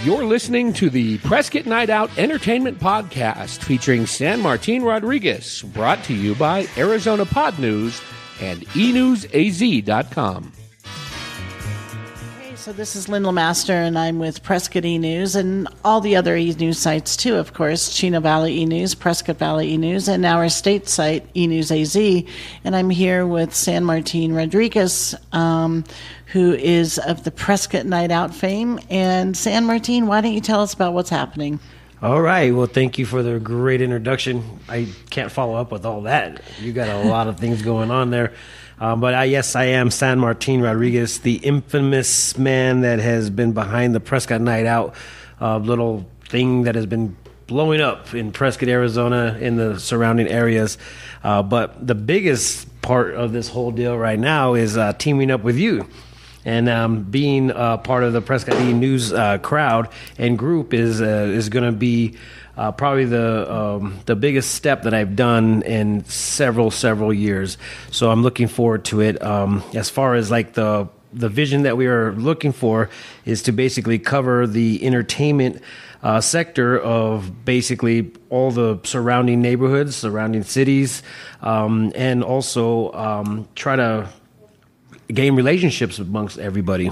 You're listening to the Prescott Night Out Entertainment Podcast featuring San Martin Rodriguez, brought to you by Arizona Pod News and eNewsAZ.com. So this is Lynne, LaMaster, and I'm with Prescott eNews and all the other eNews sites too, of course, Chino Valley eNews, Prescott Valley eNews, and our state site, eNewsAZ. And I'm here with San Martin Rodriguez, who is of the Prescott Night Out fame. And San Martin, why don't you tell us about what's happening? All right. Well, thank you for the great introduction. I can't follow up with all that. You got a lot of things going on there. But yes, I am San Martin Rodriguez, the infamous man that has been behind the Prescott Night Out little thing that has been blowing up in Prescott, Arizona, in the surrounding areas. But the biggest part of this whole deal right now is teaming up with you. And being part of the Prescott eNews crowd and group is going to be probably the biggest step that I've done in several years. So I'm looking forward to it. As far as like the vision that we are looking for is to basically cover the entertainment sector of basically all the surrounding neighborhoods, surrounding cities, and also try to gain relationships amongst everybody.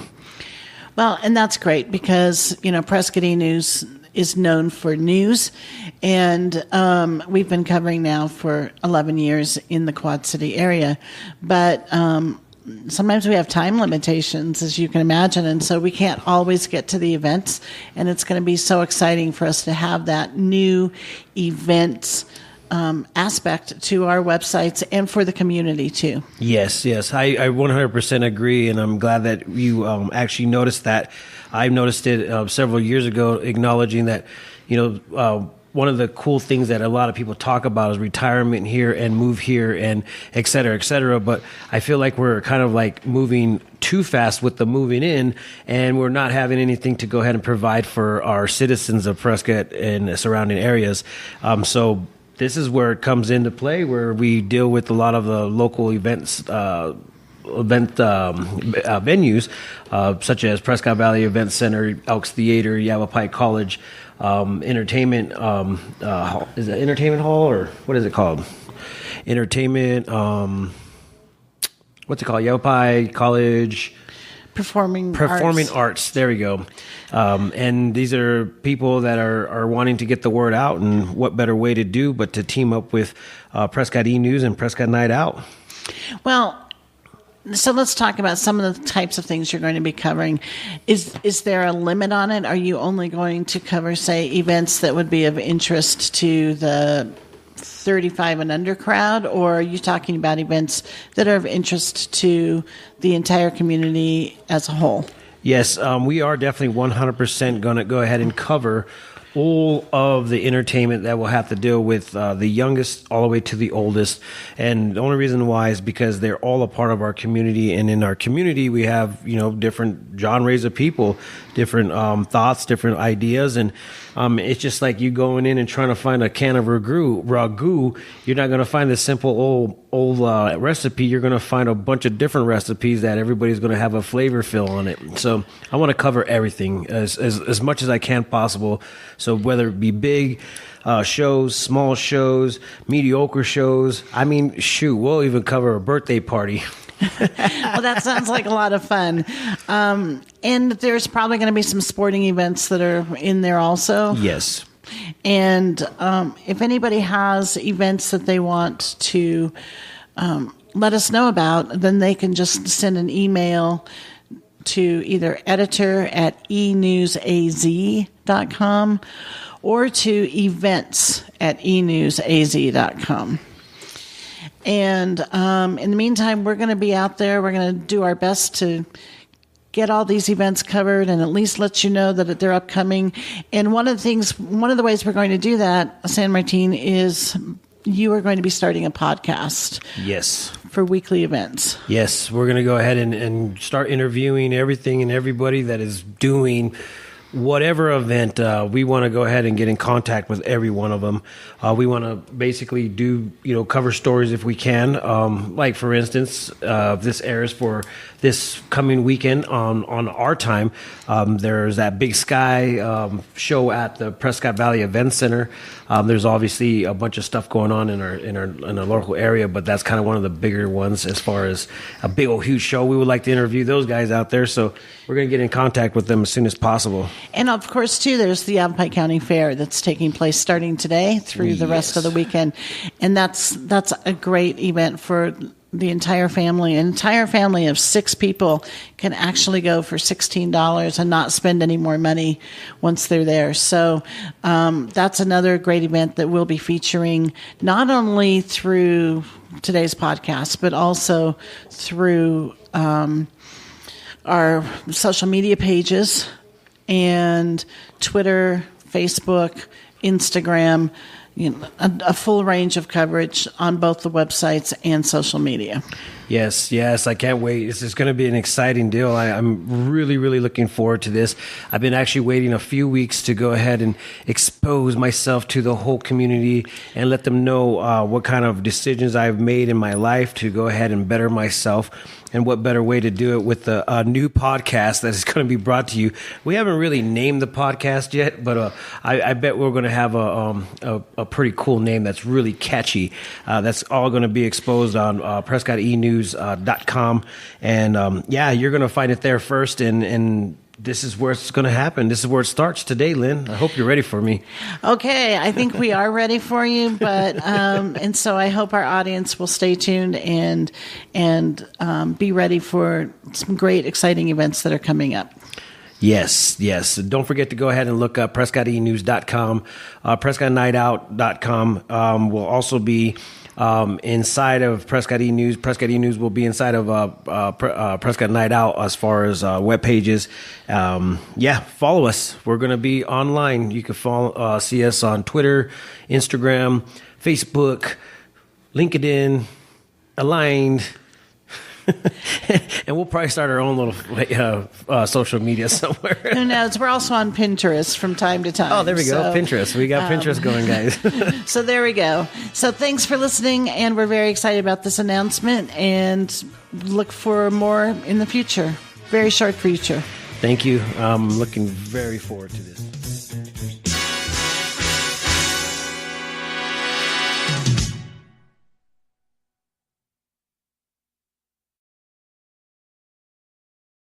Well, and that's great because, Prescott eNews is known for news, and we've been covering now for 11 years in the Quad City area. But sometimes we have time limitations, as you can imagine, and so we can't always get to the events, and it's going to be so exciting for us to have that new events aspect to our websites and for the community too. Yes, I 100% agree, and I'm glad that you actually noticed that. I noticed it several years ago, acknowledging that, one of the cool things that a lot of people talk about is retirement here and move here and et cetera, et cetera. But I feel like we're kind of like moving too fast with the moving in, and we're not having anything to go ahead and provide for our citizens of Prescott and the surrounding areas. So this is where it comes into play, where we deal with a lot of the local events, venues, such as Prescott Valley Event Center, Elks Theater, Yavapai College, entertainment. Is it entertainment hall, or what is it called? Entertainment. What's it called? Yavapai College. Performing arts. There we go. And these are people that are wanting to get the word out, and what better way to do but to team up with Prescott eNews and Prescott Night Out. Well, so let's talk about some of the types of things you're going to be covering. Is there a limit on it? Are you only going to cover, say, events that would be of interest to the 35 and under crowd, or are you talking about events that are of interest to the entire community as a whole? Yes, we are definitely 100% going to go ahead and cover all of the entertainment that will have to deal with the youngest all the way to the oldest. And the only reason why is because they're all a part of our community. And in our community, we have, different genres of people, different thoughts, different ideas. And it's just like you going in and trying to find a can of ragu. You're not going to find the simple old recipe. You're going to find a bunch of different recipes that everybody's going to have a flavor fill on it. So I want to cover everything as much as I can possible. So whether it be big shows, small shows, mediocre shows, we'll even cover a birthday party. Well, that sounds like a lot of fun. And there's probably going to be some sporting events that are in there also. Yes. And if anybody has events that they want to let us know about, then they can just send an email to either editor at eNewsAZ.com or to events at eNewsAZ.com. And in the meantime, we're going to be out there. We're going to do our best to get all these events covered and at least let you know that they're upcoming. And one of the ways we're going to do that, San Martin, is you are going to be starting a podcast. Yes. For weekly events. Yes, we're going to go ahead and start interviewing everything and everybody that is doing whatever event, we want to go ahead and get in contact with every one of them. We want to basically do, cover stories if we can. Like, for instance, this airs for this coming weekend on our time. There's that Big Sky show at the Prescott Valley Event Center. There's obviously a bunch of stuff going on in our local area, but that's kind of one of the bigger ones as far as a big old huge show. We would like to interview those guys out there, so we're going to get in contact with them as soon as possible. And of course, too, there's the Yavapai County Fair that's taking place starting today through the rest of the weekend, and that's a great event for the entire family. An entire family of 6 people can actually go for $16 and not spend any more money once they're there. So that's another great event that we'll be featuring not only through today's podcast, but also through our social media pages and Twitter, Facebook, Instagram, a full range of coverage on both the websites and social media. Yes, I can't wait. This is going to be an exciting deal. I'm really, really looking forward to this. I've been actually waiting a few weeks to go ahead and expose myself to the whole community and let them know what kind of decisions I've made in my life to go ahead and better myself. And what better way to do it with a new podcast that is going to be brought to you. We haven't really named the podcast yet, but I bet we're going to have a pretty cool name that's really catchy. That's all going to be exposed on Prescott eNewsAZ.com. And you're going to find it there first. And this is where it's going to happen. This is where it starts today, Lynn. I hope you're ready for me. Okay, I think we are ready for you, but and so I hope our audience will stay tuned and be ready for some great, exciting events that are coming up. Yes. Don't forget to go ahead and look up PrescottENews.com, PrescottNightOut.com. Will also be inside of Prescott eNews. Prescott eNews will be inside of Prescott Night Out as far as web pages. Follow us. We're going to be online. You can follow, see us on Twitter, Instagram, Facebook, LinkedIn, Aligned. And we'll probably start our own little social media somewhere. Who knows? We're also on Pinterest from time to time. Oh, there we go. Pinterest. We got Pinterest going, guys. So there we go. So thanks for listening, and we're very excited about this announcement and look for more in the future. Very short future. Thank you. I'm looking very forward to this.